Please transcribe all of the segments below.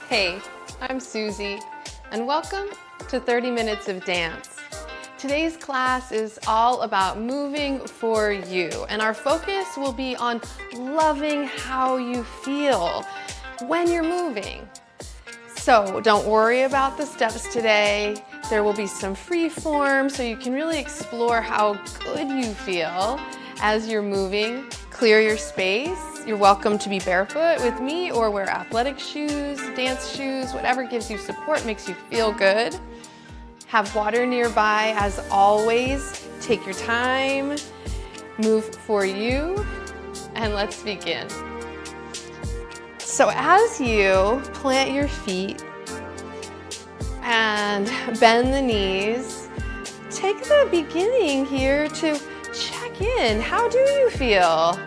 Hey, I'm Suzy, and welcome to 30 Minutes of Dance. Today's class is all about moving for you, and our focus will be on loving how you feel when you're moving. So don't worry about the steps today. There will be some free form so you can really explore how good you feel as you're moving. Clear your space. You're welcome to be barefoot with me or wear athletic shoes, dance shoes, whatever gives you support, makes you feel good. Have water nearby as always. Take your time, move for you, and let's begin. So as you plant your feet and bend the knees, take the beginning here to check in. How do you feel?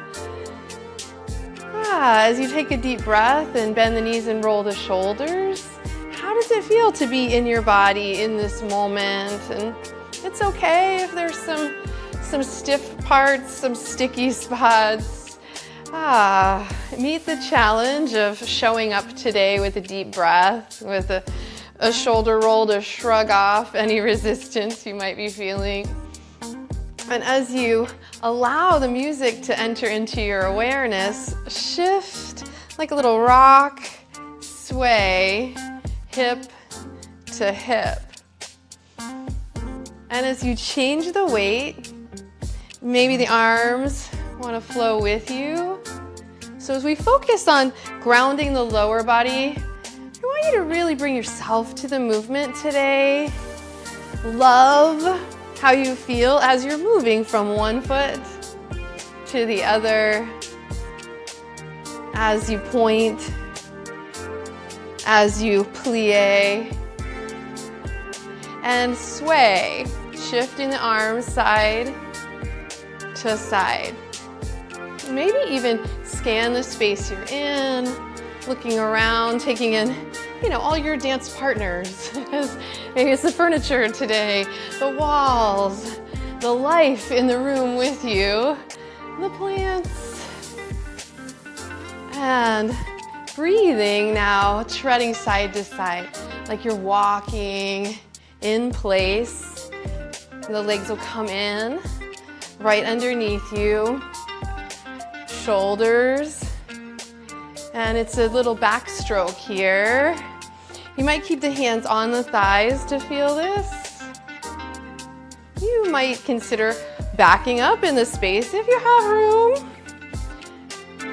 As you take a deep breath and bend the knees and roll the shoulders, how does it feel to be in your body in this moment? And it's okay if there's some stiff parts, some sticky spots. Meet the challenge of showing up today with a deep breath, with a shoulder roll to shrug off any resistance you might be feeling. And as you allow the music to enter into your awareness, shift like a little rock, sway, hip to hip. And as you change the weight, maybe the arms want to flow with you. So as we focus on grounding the lower body, I want you to really bring yourself to the movement today. Love how you feel as you're moving from one foot to the other, as you point, as you plie, and sway, shifting the arms side to side. Maybe even scan the space you're in, looking around, taking in all your dance partners. Maybe it's the furniture today, the walls, the life in the room with you, the plants. And breathing now, treading side to side, like you're walking in place. The legs will come in, right underneath you, shoulders. And it's a little backstroke here. You might keep the hands on the thighs to feel this. You might consider backing up in the space if you have room.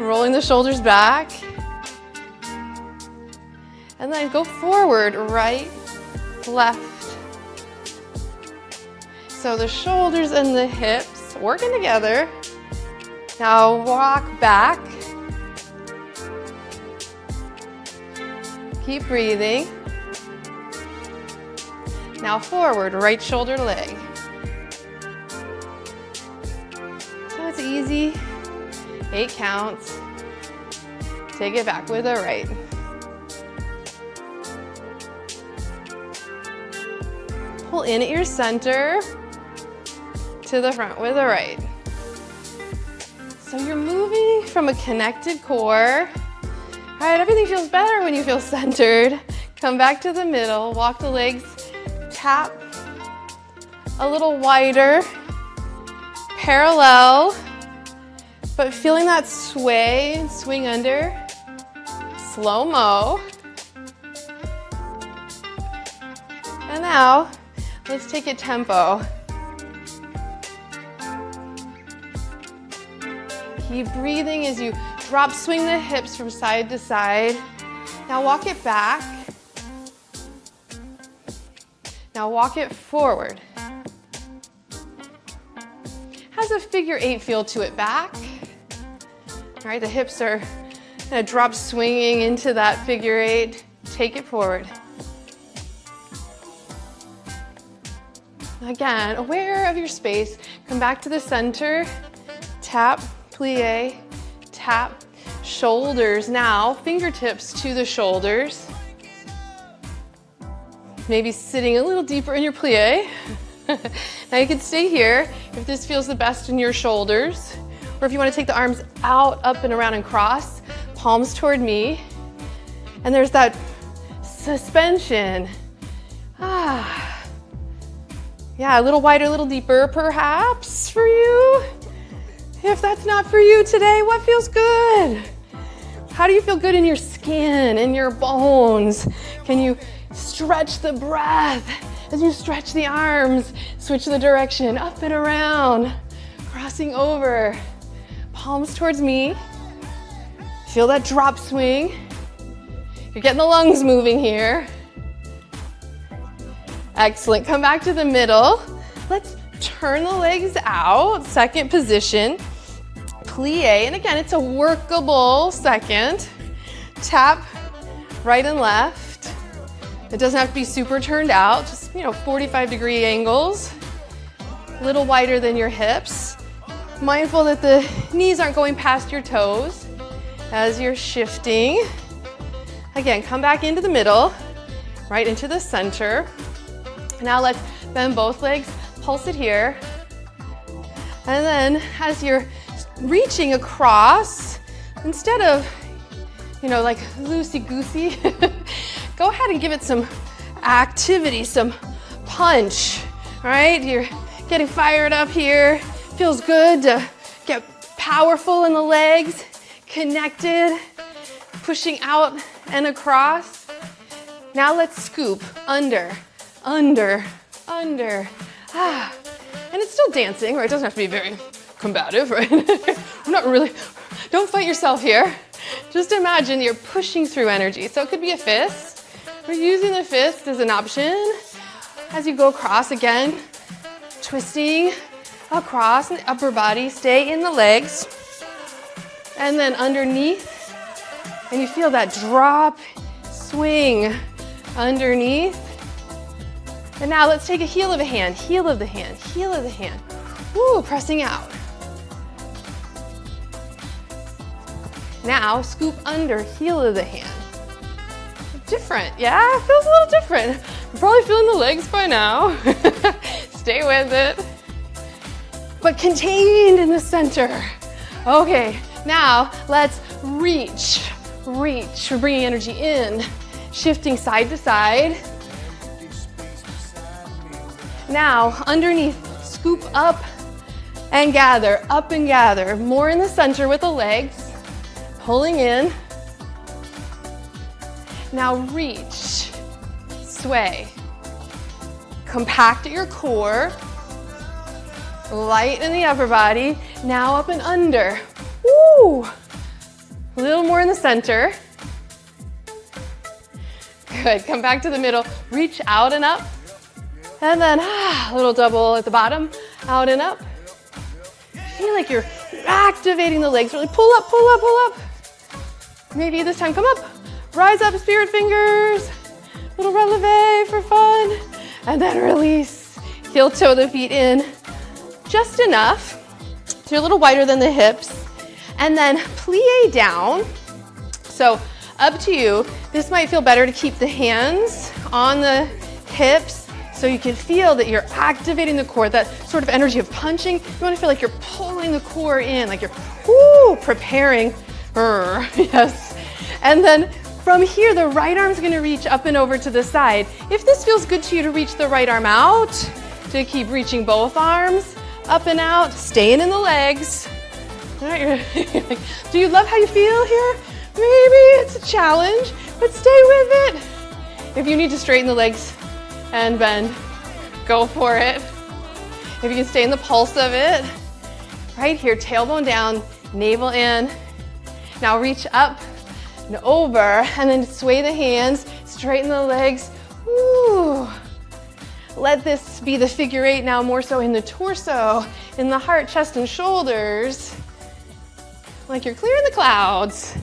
Rolling the shoulders back. And then go forward, right, left. So the shoulders and the hips working together. Now walk back. Keep breathing. Now forward, right shoulder, leg. So it's easy. 8 counts. Take it back with the right. Pull in at your center to the front with the right. So you're moving from a connected core. All right, everything feels better when you feel centered. Come back to the middle, walk the legs, tap a little wider, parallel, but feeling that sway and swing under, slow-mo. And now, let's take it tempo. Keep breathing as you drop, swing the hips from side to side. Now walk it back. Now walk it forward. Has a figure 8 feel to it back. All right, the hips are gonna drop swinging into that figure 8. Take it forward. Again, aware of your space. Come back to the center. Tap, plie, tap. Shoulders now, fingertips to the shoulders. Maybe sitting a little deeper in your plie. Now you can stay here if this feels the best in your shoulders, or if you want to take the arms out, up and around and cross, palms toward me. And there's that suspension. Yeah, a little wider, a little deeper perhaps for you. If that's not for you today, what feels good? How do you feel good in your skin, in your bones? Can you stretch the breath as you stretch the arms? Switch the direction, up and around, crossing over. Palms towards me. Feel that drop swing. You're getting the lungs moving here. Excellent. Come back to the middle. Let's turn the legs out. Second position. Plie. And again, it's a workable second. Tap right and left. It doesn't have to be super turned out. Just, 45-degree angles. A little wider than your hips. Mindful that the knees aren't going past your toes as you're shifting. Again, come back into the middle, right into the center. Now let's bend both legs, pulse it here. And then as you're reaching across, instead of, like loosey-goosey, go ahead and give it some activity, some punch, all right? You're getting fired up here. Feels good to get powerful in the legs, connected, pushing out and across. Now let's scoop under. And it's still dancing, right? It doesn't have to be very combative, right? Don't fight yourself here. Just imagine you're pushing through energy. So it could be a fist. We're using the fist as an option. As you go across again, twisting across in the upper body, stay in the legs. And then underneath, and you feel that drop, swing underneath. And now let's take a heel of the hand, heel of the hand, heel of the hand. Woo, pressing out. Now scoop under, heel of the hand. Different, yeah? Feels a little different. You're probably feeling the legs by now. Stay with it. But contained in the center. Okay, now let's reach. We're bringing energy in, shifting side to side. Now, underneath, scoop up and gather, more in the center with the legs, pulling in. Now reach, sway, compact at your core, light in the upper body, now up and under. Woo! A little more in the center. Good, come back to the middle, reach out and up. And then a little double at the bottom, out and up. Feel like you're activating the legs, really pull up. Maybe this time come up, rise up, spirit fingers, little releve for fun. And then release, heel toe the feet in, just enough. So you're a little wider than the hips. And then plie down. So up to you. This might feel better to keep the hands on the hips so you can feel that you're activating the core, that sort of energy of punching. You want to feel like you're pulling the core in, like you're preparing. Yes. And then from here, the right arm's going to reach up and over to the side. If this feels good to you to reach the right arm out, to keep reaching both arms up and out, staying in the legs. All right, like, do you love how you feel here? Maybe it's a challenge, but stay with it. If you need to straighten the legs and bend, go for it. If you can stay in the pulse of it, right here, tailbone down, navel in. Now reach up and over, and then sway the hands, straighten the legs. Woo. Let this be the figure eight now, more so in the torso, in the heart, chest, and shoulders. Like you're clearing the clouds.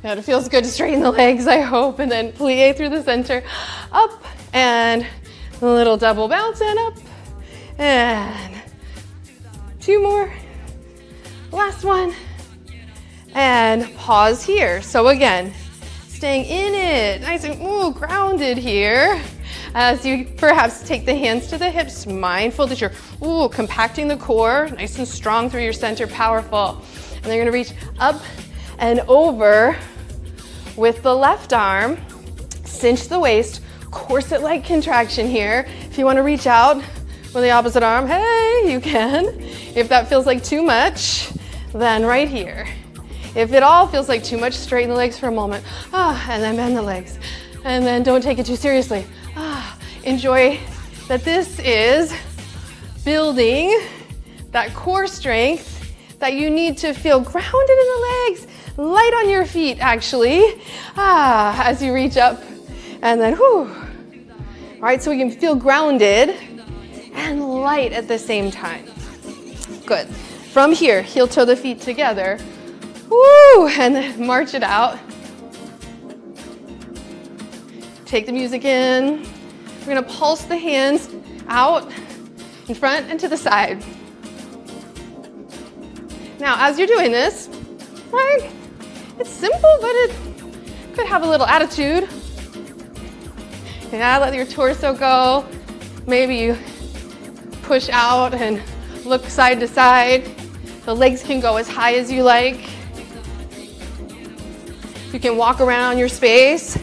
Yeah, it feels good to straighten the legs, I hope, and then plie through the center, up, and a little double bounce, and up, and two more, last one, and pause here. So again, staying in it, nice and grounded here, as you perhaps take the hands to the hips, mindful that you're compacting the core, nice and strong through your center, powerful. And then you're gonna reach up and over with the left arm, cinch the waist, corset-like contraction here. If you want to reach out with the opposite arm, hey, you can. If that feels like too much, then right here. If it all feels like too much, straighten the legs for a moment. And then bend the legs. And then don't take it too seriously. Enjoy that this is building that core strength that you need to feel grounded in the legs, light on your feet actually, as you reach up and then whew. All right, so we can feel grounded and light at the same time. Good. From here, heel toe the feet together. Woo, and then march it out. Take the music in. We're gonna pulse the hands out, in front and to the side. Now, as you're doing this, right, it's simple, but it could have a little attitude. Yeah, let your torso go. Maybe you push out and look side to side. The legs can go as high as you like. You can walk around your space.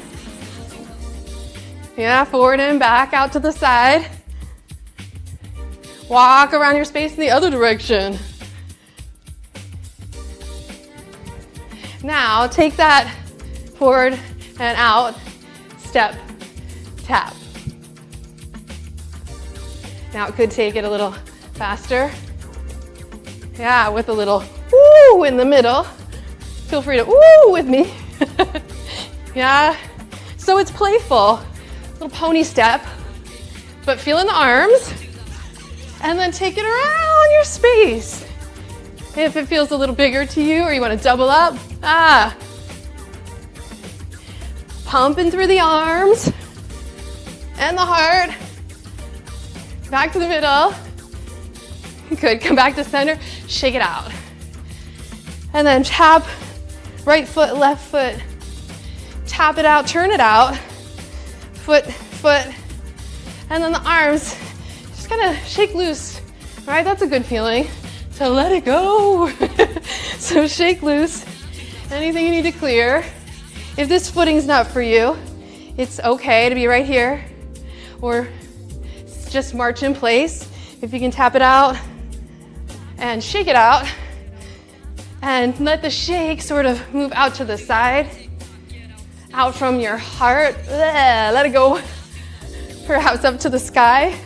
Yeah, forward and back, out to the side. Walk around your space in the other direction. Now, take that forward and out, step, tap. Now it could take it a little faster. Yeah, with a little woo in the middle. Feel free to woo with me. Yeah, so it's playful. Little pony step, but feel in the arms and then take it around your space. If it feels a little bigger to you or you want to double up, pumping through the arms and the heart. Back to the middle. Good, come back to center, shake it out. And then tap, right foot, left foot. Tap it out, turn it out. Foot, foot. And then the arms, just kind of shake loose. All right, that's a good feeling. To let it go. So shake loose. Anything you need to clear. If this footing's not for you, it's okay to be right here or just march in place. If you can tap it out and shake it out and let the shake sort of move out to the side, out from your heart. Let it go, perhaps up to the sky.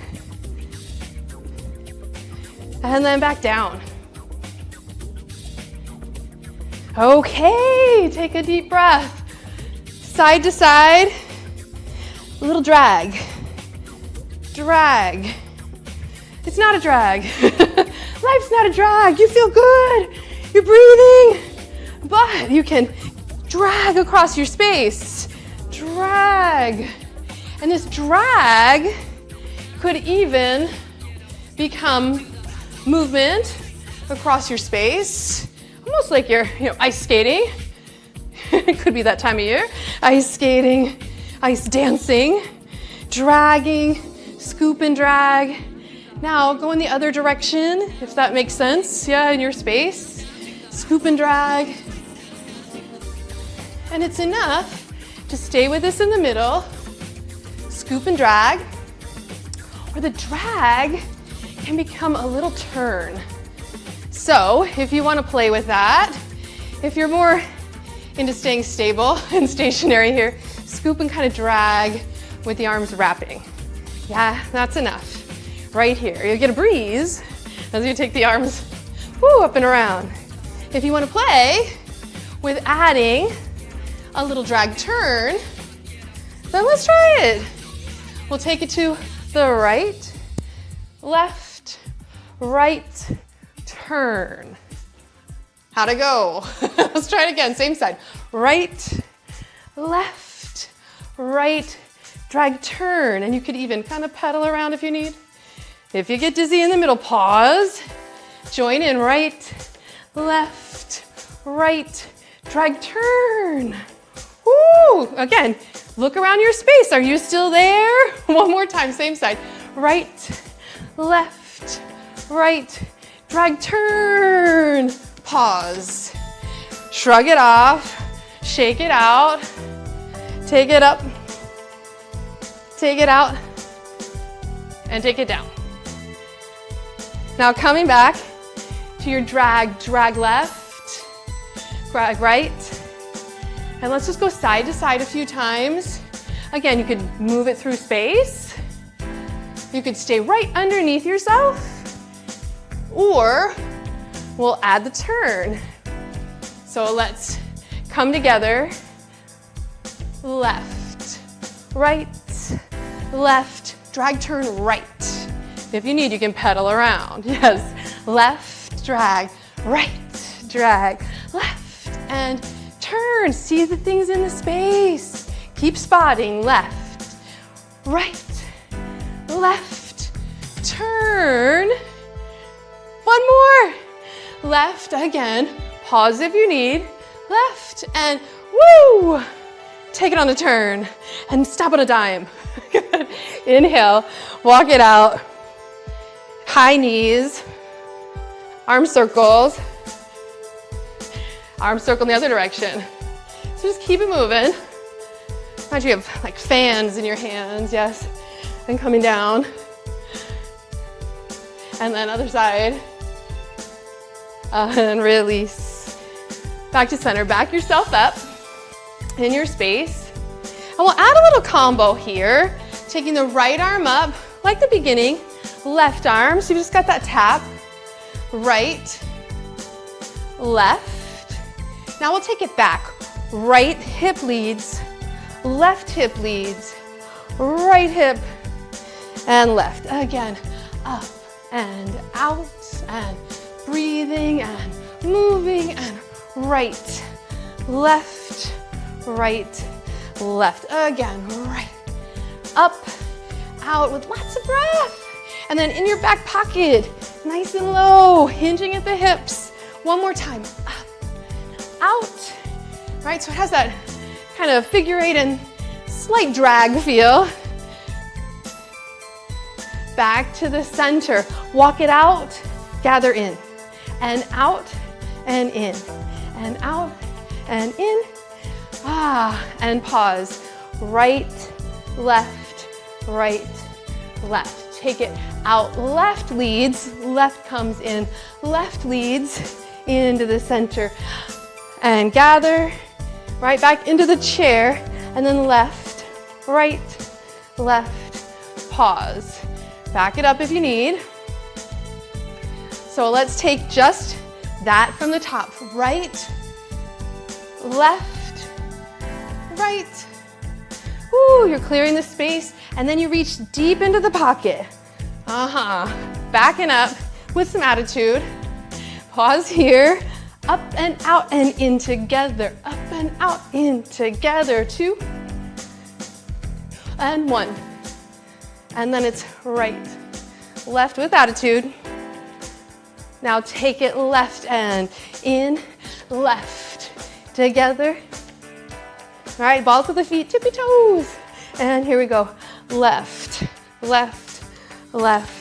And then back down. Okay, take a deep breath. Side to side, a little drag. Drag. It's not a drag. Life's not a drag. You feel good. You're breathing. But you can drag across your space. Drag. And this drag could even become movement across your space, almost like you're ice skating. It could be that time of year. Ice skating, ice dancing, dragging, scoop and drag. Now go in the other direction, if that makes sense, yeah, in your space. Scoop and drag. And it's enough to stay with this in the middle. Scoop and drag. Or the drag can become a little turn. So if you want to play with that, if you're more into staying stable and stationary here, scoop and kind of drag with the arms wrapping. Yeah, that's enough. Right here, you'll get a breeze as you take the arms up and around. If you want to play with adding a little drag turn, then let's try it. We'll take it to the right, left, right, turn. How'd it go? Let's try it again, same side. Right, left, right, drag, turn. And you could even kind of pedal around if you need. If you get dizzy in the middle, pause. Join in, right, left, right, drag, turn. Woo! Again, look around your space. Are you still there? One more time, same side. Right, left, right, drag, turn. Pause. Shrug it off. Shake it out. Take it up take it out, and take it down. Now coming back to your drag, drag left, drag right, and let's just go side to side a few times. Again, you could move it through space. You could stay right underneath yourself, or we'll add the turn. So let's come together, left, right, left, drag, turn, right. If you need, you can pedal around. Yes, left, drag, right, drag, left, and turn. See the things in the space. Keep spotting, left, right, left, turn. One more. Left again, pause if you need, left, and woo! Take it on the turn, and stop on a dime. Good. Inhale, walk it out. High knees, arm circles, arm circle in the other direction. So just keep it moving. Imagine you have like fans in your hands, yes, and coming down. And then other side. And release. Back to center, back yourself up in your space. And we'll add a little combo here, taking the right arm up, like the beginning, left arm, so you just got that tap, right, left. Now we'll take it back. Right hip leads, left hip leads, right hip, and left. Again, up and out, and breathing, and moving, and right, left, right, left. Again, right, up, out with lots of breath. And then in your back pocket, nice and low, hinging at the hips. One more time, up, out. Right, so it has that kind of figure eight and slight drag feel. Back to the center, walk it out, gather in, and out, and in, and out, and in. And pause. Right, left, right, left. Take it out, left leads, left comes in, left leads into the center. And gather, right back into the chair, and then left, right, left, pause. Back it up if you need. So let's take just that from the top. Right, left, right. Woo, you're clearing the space, and then you reach deep into the pocket. Backing up with some attitude. Pause here. Up and out and in together. Up and out, in together. 2 and 1. And then it's right, left with attitude. Now take it left and in, left, together. All right, balls to the feet, tippy toes. And here we go. Left, left, left.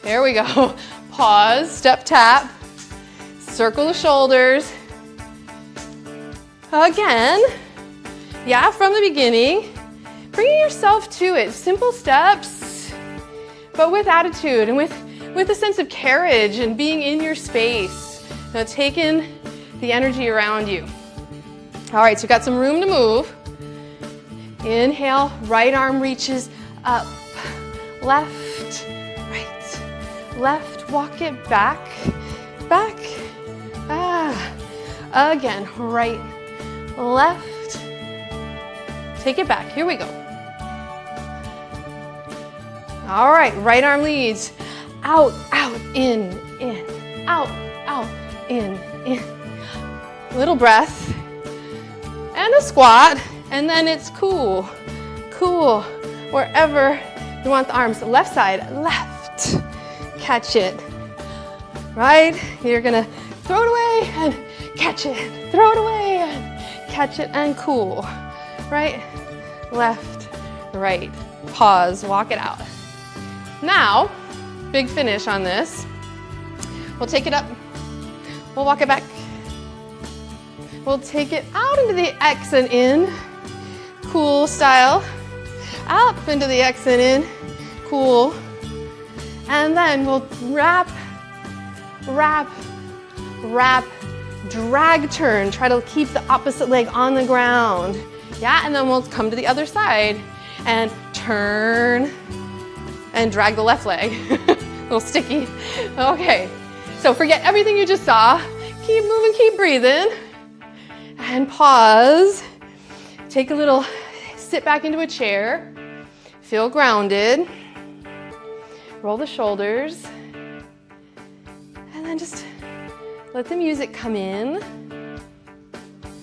Here we go. Pause, step tap. Circle the shoulders. Again. Yeah, from the beginning. Bringing yourself to it. Simple steps, but with attitude and with a sense of carriage and being in your space. Now take in the energy around you. All right, so you've got some room to move. Inhale, right arm reaches up. Left, right, left. Walk it back, back. Again, right, left. Take it back. Here we go. All right, right arm leads. Out, out, in, out, out, in. Little breath. And a squat. And then it's cool, cool. Wherever you want the arms. Left side, left. Catch it. Right? You're gonna throw it away and catch it. Throw it away and catch it and cool. Right, left, right. Pause, walk it out. Now, big finish on this. We'll take it up. We'll walk it back. We'll take it out into the X and in. Cool style. up into the exit in, cool. And then we'll wrap, wrap, wrap, drag turn. Try to keep the opposite leg on the ground. Yeah, and then we'll come to the other side and turn and drag the left leg. A little sticky. Okay, so forget everything you just saw. Keep moving, keep breathing. And pause. Take a little sit back into a chair. Feel grounded. Roll the shoulders. And then just let the music come in.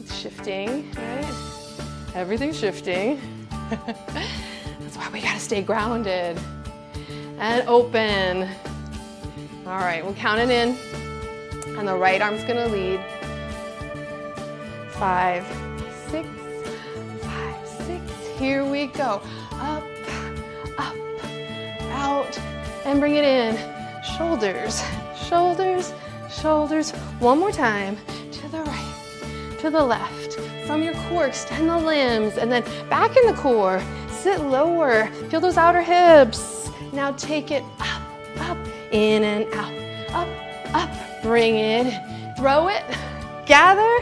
It's shifting, right? Everything's shifting. That's why we gotta stay grounded. And open. All right, we'll count it in. And the right arm's gonna lead. 5, 6, 5, 6. Here we go. Up, up, out, and bring it in. Shoulders, shoulders, shoulders. One more time. To the right, to the left. From your core, extend the limbs, and then back in the core. Sit lower. Feel those outer hips. Now take it up, up, in and out. Up, up, bring it. Throw it, gather,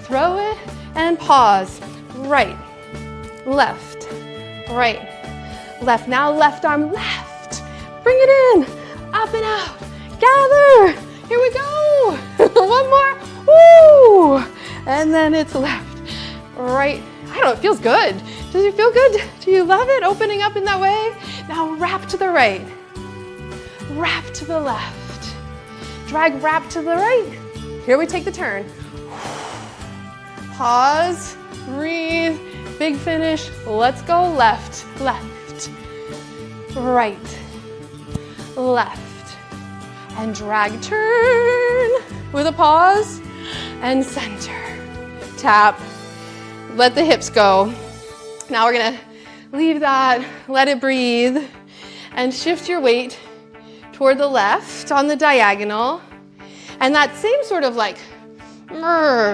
throw it, and pause. Right, left, right, left. Now left arm left. Bring it in, up and out. Gather. Here we go. One more. Woo. And then it's left, right. I don't know, it feels good. Does it feel good? Do you love it? Opening up in that way? Now wrap to the right. Wrap to the left. Drag wrap to the right. Here we take the turn. Pause, breathe, big finish. Let's go left, left, right, left, and drag turn with a pause and center. Tap, let the hips go. Now we're gonna leave that, let it breathe, and shift your weight toward the left on the diagonal. And that same sort of like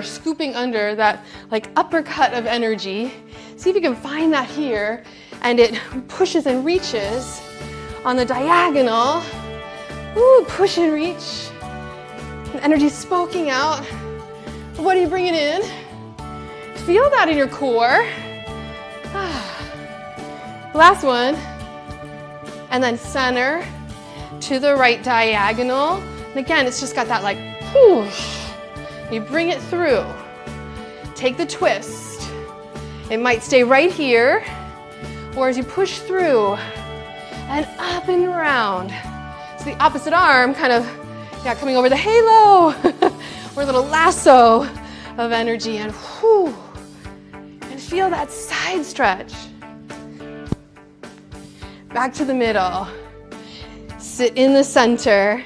scooping under, that like uppercut of energy. See if you can find that here, and it pushes and reaches on the diagonal. Ooh, push and reach. The energy's spoking out. What are you bringing in? Feel that in your core. Last one. And then center to the right diagonal. And again, it's just got that like whoosh. You bring it through. Take the twist. It might stay right here, or as you push through and up and around. So the opposite arm kind of coming over the halo or a little lasso of energy, and whoo, and feel that side stretch. Back to the middle. Sit in the center.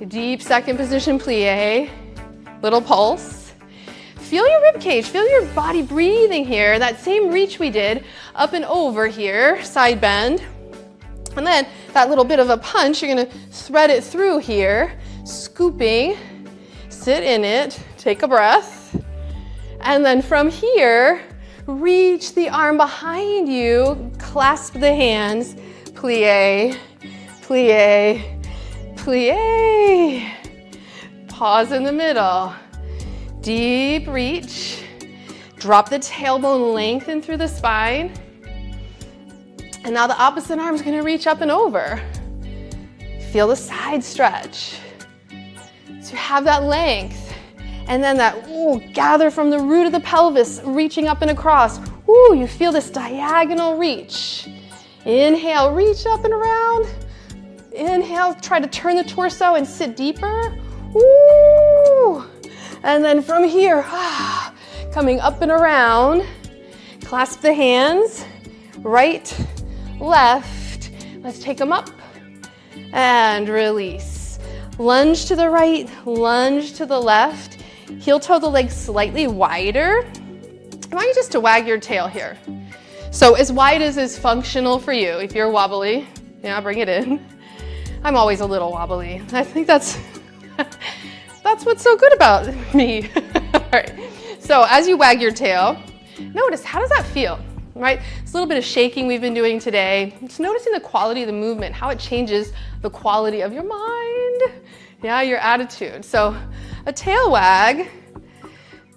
Deep second position plie. Little pulse. Feel your rib cage, feel your body breathing here. That same reach we did up and over here, side bend. And then that little bit of a punch, you're gonna thread it through here, scooping, sit in it, take a breath. And then from here, reach the arm behind you, clasp the hands, plie, plie, plie. Pause in the middle. Deep reach. Drop the tailbone, lengthen through the spine. And now the opposite arm is going to reach up and over. Feel the side stretch. So you have that length. And then that, ooh, gather from the root of the pelvis, reaching up and across. Ooh, you feel this diagonal reach. Inhale, reach up and around. Inhale, try to turn the torso and sit deeper. Ooh. And then from here, coming up and around, clasp the hands, right, left. Let's take them up and release. Lunge to the right, lunge to the left. Heel toe the legs slightly wider. I want you just to wag your tail here. So as wide as is functional for you. If you're wobbly, yeah, bring it in. I'm always a little wobbly. I think that's what's so good about me. All right. So as you wag your tail, notice, how does that feel? right? It's a little bit of shaking we've been doing today. Just noticing the quality of the movement, how it changes the quality of your mind, yeah, your attitude. So a tail wag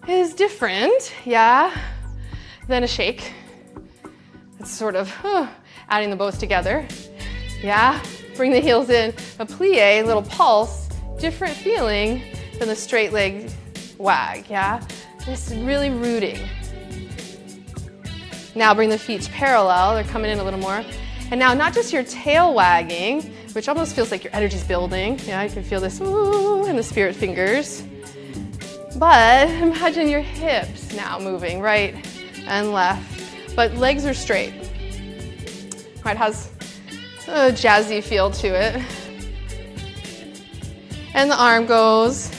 is different, yeah, than a shake. It's sort of adding the bows together, yeah. Bring the heels in, a plie, little pulse, different feeling than the straight leg wag, yeah. This is really rooting. Now bring the feet parallel, they're coming in a little more. And now not just your tail wagging, which almost feels like your energy's building. Yeah, you can feel this ooh in the spirit fingers. But imagine your hips now moving right and left, but legs are straight. Right, has a jazzy feel to it. And the arm goes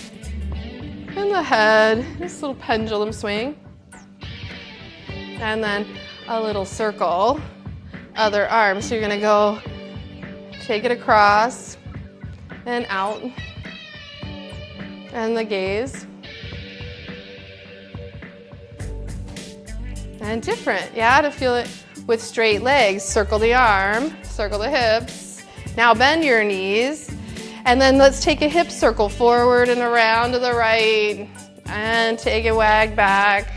in the head, this little pendulum swing. And then a little circle, other arm. So you're gonna go, take it across and out. And the gaze. And different, yeah, to feel it with straight legs. Circle the arm, circle the hips. Now bend your knees. And then let's take a hip circle forward and around to the right. And take a wag back.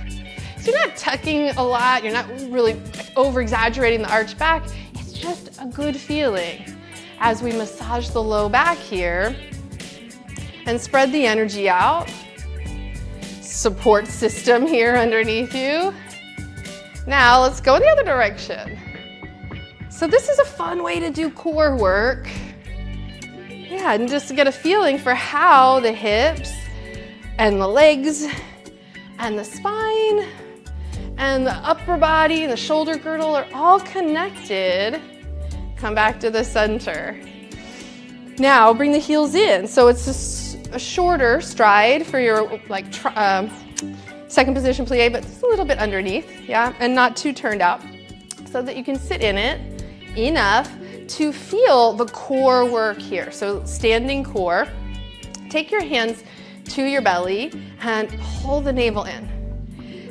So you're not tucking a lot, you're not really over-exaggerating the arch back. It's just a good feeling as we massage the low back here and spread the energy out. Support system here underneath you. Now let's go in the other direction. So this is a fun way to do core work. Yeah, and just to get a feeling for how the hips and the legs and the spine and the upper body and the shoulder girdle are all connected. Come back to the center. Now bring the heels in. So it's a shorter stride for your second position plie, but just a little bit underneath, yeah, and not too turned out, so that you can sit in it enough to feel the core work here. So standing core, take your hands to your belly and pull the navel in.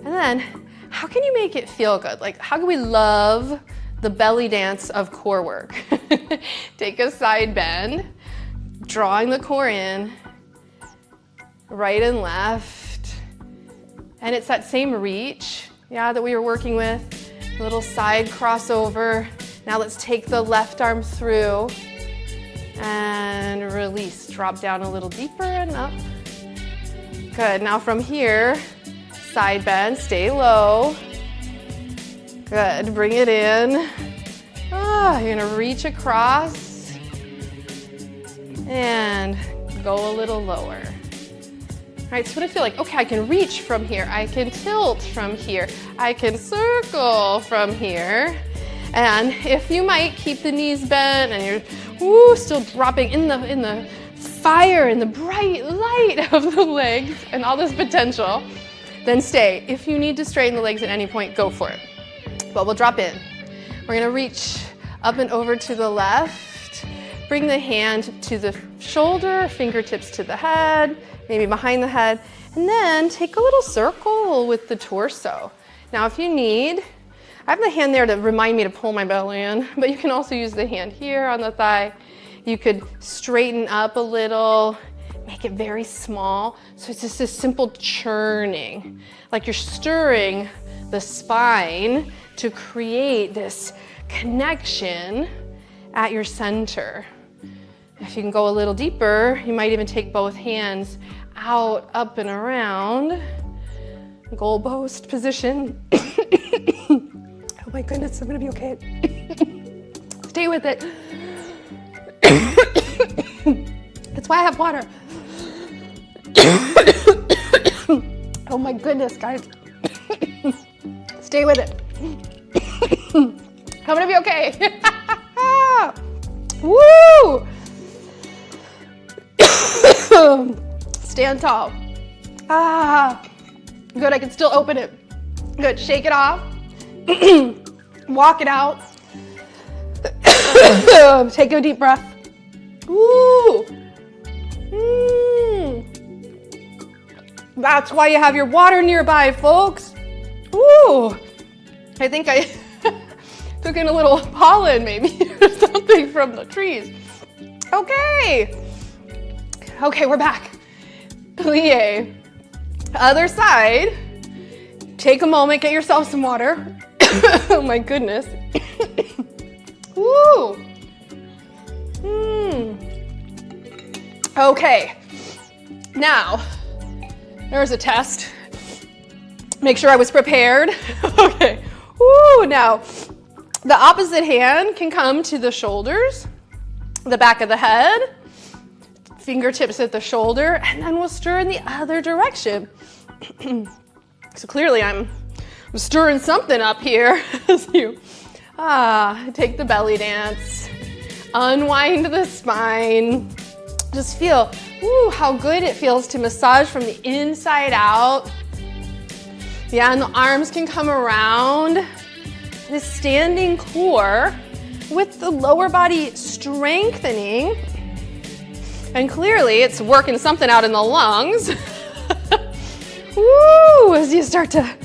And then, how can you make it feel good? Like, how can we love the belly dance of core work? Take a side bend, drawing the core in, right and left. And it's that same reach, yeah, that we were working with. A little side crossover. Now let's take the left arm through and release. Drop down a little deeper and up. Good, now from here, side bend, stay low. Good, bring it in. You're gonna reach across and go a little lower. All right, so what I feel like, okay, I can reach from here, I can tilt from here, I can circle from here. And if you might keep the knees bent and you're still dropping in the fire and the bright light of the legs and all this potential, then stay. If you need to straighten the legs at any point, go for it. But we'll drop in. We're gonna reach up and over to the left, bring the hand to the shoulder, fingertips to the head, maybe behind the head, and then take a little circle with the torso. Now if you need, I have the hand there to remind me to pull my belly in, but you can also use the hand here on the thigh. You could straighten up a little, make it very small. So it's just a simple churning, like you're stirring the spine to create this connection at your center. If you can go a little deeper, you might even take both hands out, up and around. Goalpost position. Oh my goodness, I'm gonna be okay. Stay with it. That's why I have water. Oh my goodness, guys. Stay with it. I'm gonna be okay. Woo! Stand tall. Good, I can still open it. Good, shake it off. Walk it out. Take a deep breath. Woo! That's why you have your water nearby, folks. Woo! I think I took in a little pollen maybe or something from the trees. Okay. Okay, we're back. Plie. Other side. Take a moment, get yourself some water. Oh my goodness. Woo. Okay. Now, there's a test. Make sure I was prepared. Okay. Woo. Now, the opposite hand can come to the shoulders, the back of the head, fingertips at the shoulder, and then we'll stir in the other direction. So clearly I'm stirring something up here as you take the belly dance, unwind the spine. Just feel how good it feels to massage from the inside out. Yeah, and the arms can come around. The standing core with the lower body strengthening. And clearly it's working something out in the lungs. Woo! As you start to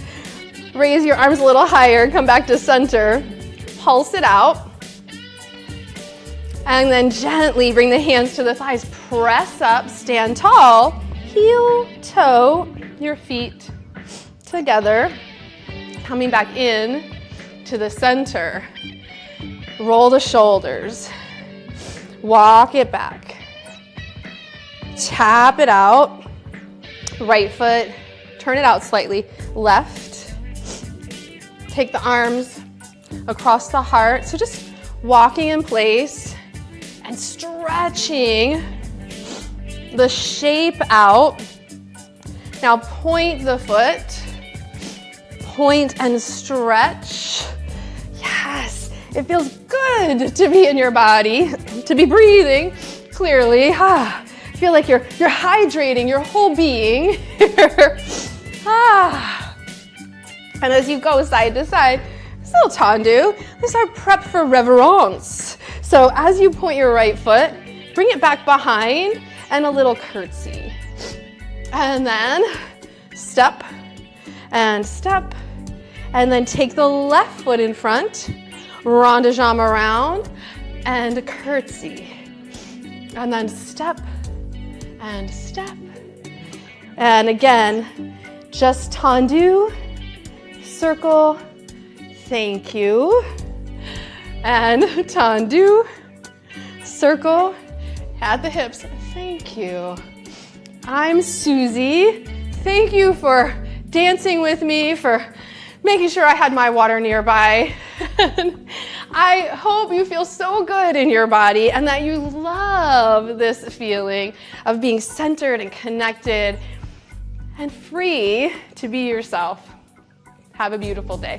raise your arms a little higher, come back to center, pulse it out. And then gently bring the hands to the thighs, press up, stand tall, heel, toe, your feet together, coming back in to the center. Roll the shoulders, walk it back, tap it out, right foot, turn it out slightly, left, take the arms across the heart, so just walking in place and stretching the shape out. Now point the foot, point and stretch. Yes, it feels good to be in your body, to be breathing clearly. Feel like you're hydrating your whole being here. And as you go side to side, this little tendu, this is our prep for reverence. So as you point your right foot, bring it back behind and a little curtsy. And then step, and then take the left foot in front, rond de jambe around, and curtsy. And then step, and step. And again, just tendu, circle, thank you. And tendu, circle, at the hips, thank you. I'm Suzy. Thank you for dancing with me, for making sure I had my water nearby. I hope you feel so good in your body and that you love this feeling of being centered and connected and free to be yourself. Have a beautiful day.